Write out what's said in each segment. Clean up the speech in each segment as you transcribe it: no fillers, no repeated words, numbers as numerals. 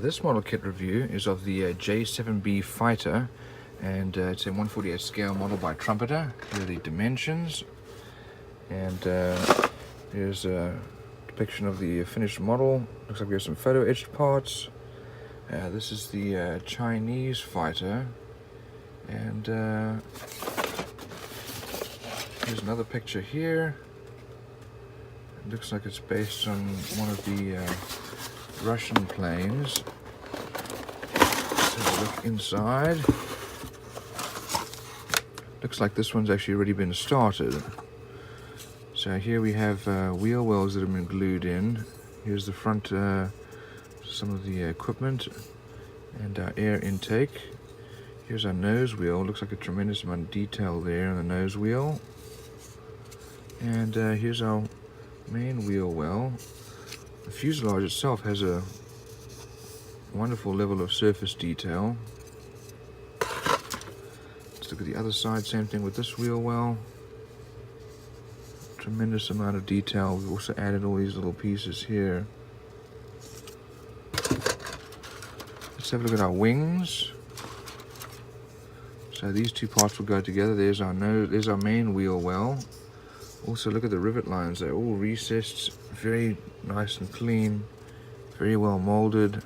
This model kit review is of the J-7B fighter, and it's a 1/48 scale model by Trumpeter. Here are the dimensions, and here's a depiction of the finished model. Looks like we have some photo etched parts. This is the Chinese fighter, and here's another picture here. It looks like it's based on one of the Russian planes. Let's have a look inside. Looks like this one's actually already been started. So here we have wheel wells that have been glued in. Here's the front, some of the equipment and our air intake. Here's our nose wheel. Looks like a tremendous amount of detail there on the nose wheel. And here's our main wheel well. The fuselage itself has a wonderful level of surface detail. Let's look at the other side. Same thing with this wheel well. Tremendous amount of detail. We've also added all these little pieces here. Let's have a look at our wings. So these two parts will go together. There's our nose. There's our main wheel well. Also look at the rivet lines. They're all recessed, very nice and clean, very well molded.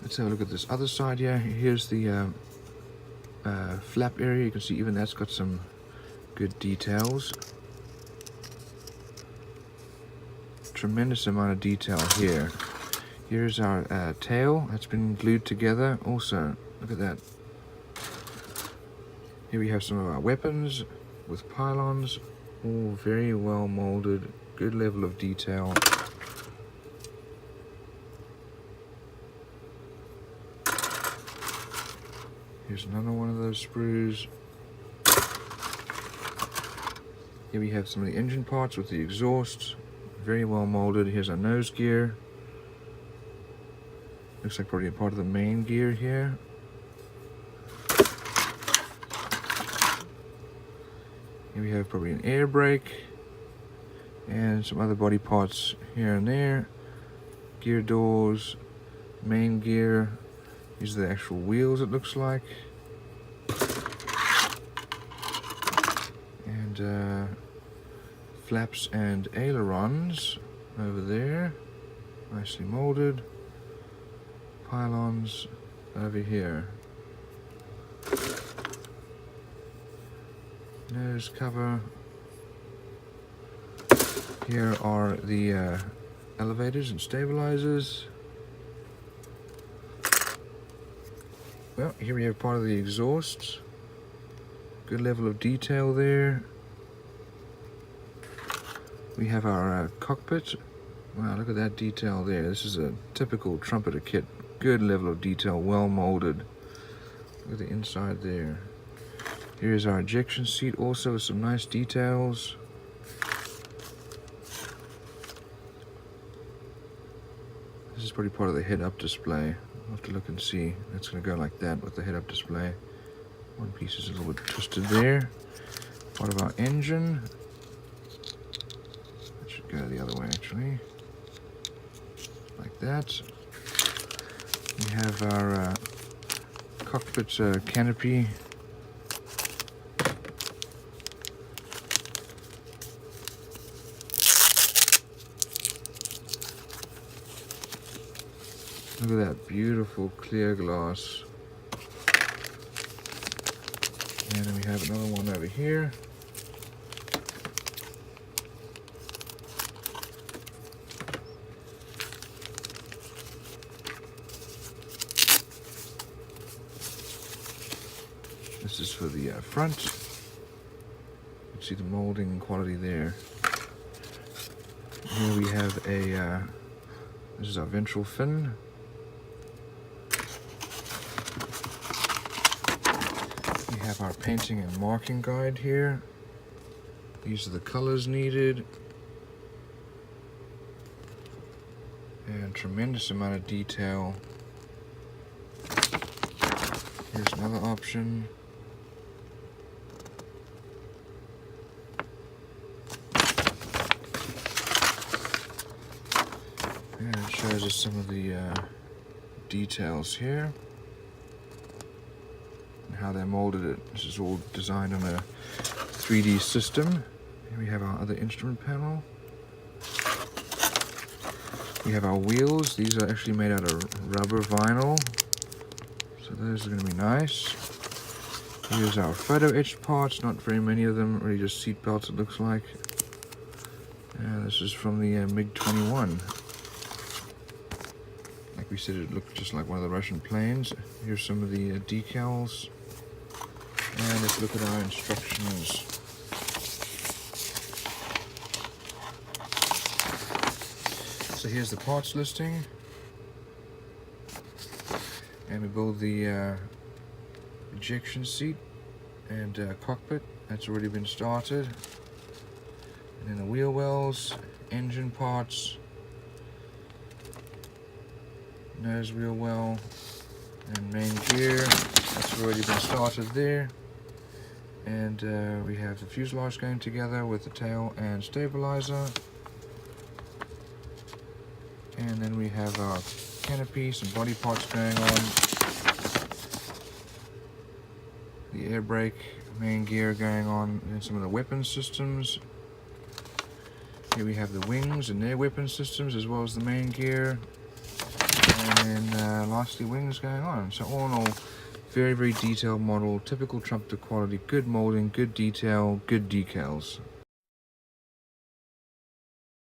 Let's have a look at this other side here. Here's the flap area. You can see even that's got some good details. Tremendous amount of detail here. Here's our tail that's been glued together. Also, look at that. Here we have some of our weapons with pylons, all very well molded, good level of detail. Here's another one of those sprues. Here we have some of the engine parts with the exhaust, very well molded. Here's our nose gear. Looks like probably a part of the main gear here. Here we have probably an air brake and some other body parts here and there. Gear doors, main gear. These are the actual wheels, it looks like. And flaps and ailerons over there. Nicely molded. Pylons over here. Nose cover. Here are the elevators and stabilizers. Well, here we have part of the exhaust. Good level of detail there. We have our cockpit. Wow, look at that detail there. This is a typical Trumpeter kit. Good level of detail, well molded. Look at the inside there. Here's our ejection seat, also with some nice details. This is probably part of the head-up display. I'll have to look and see. It's going to go like that with the head-up display. One piece is a little bit twisted there. Part of our engine. That should go the other way, actually. Like that. We have our cockpit canopy. Look at that beautiful clear glass. And then we have another one over here. This is for the front. You can see the molding quality there. Here we have a, this is our ventral fin. We have our painting and marking guide here. These are the colors needed. And tremendous amount of detail. Here's another option. shows us some of the details here and how they molded it. This is all designed on a 3D system. Here we have our other instrument panel. We have our wheels. These are actually made out of rubber vinyl, so those are going to be nice. Here's our photo etched parts, not very many of them, really just seat belts it looks like. And this is from the MiG-21. Like we said, it looked just like one of the Russian planes. Here's some of the decals. And let's look at our instructions. So here's the parts listing. And we build the ejection seat and cockpit. That's already been started. And then the wheel wells, engine parts, nose wheel well, and main gear. That's already been started there. And we have the fuselage going together with the tail and stabilizer. And then we have our canopy, some body parts going on. The air brake, main gear going on, and some of the weapon systems. Here we have the wings and their weapon systems as well as the main gear. And then lastly, wings going on. So all in all, very, very detailed model, typical Trumpeter quality, good molding, good detail, good decals.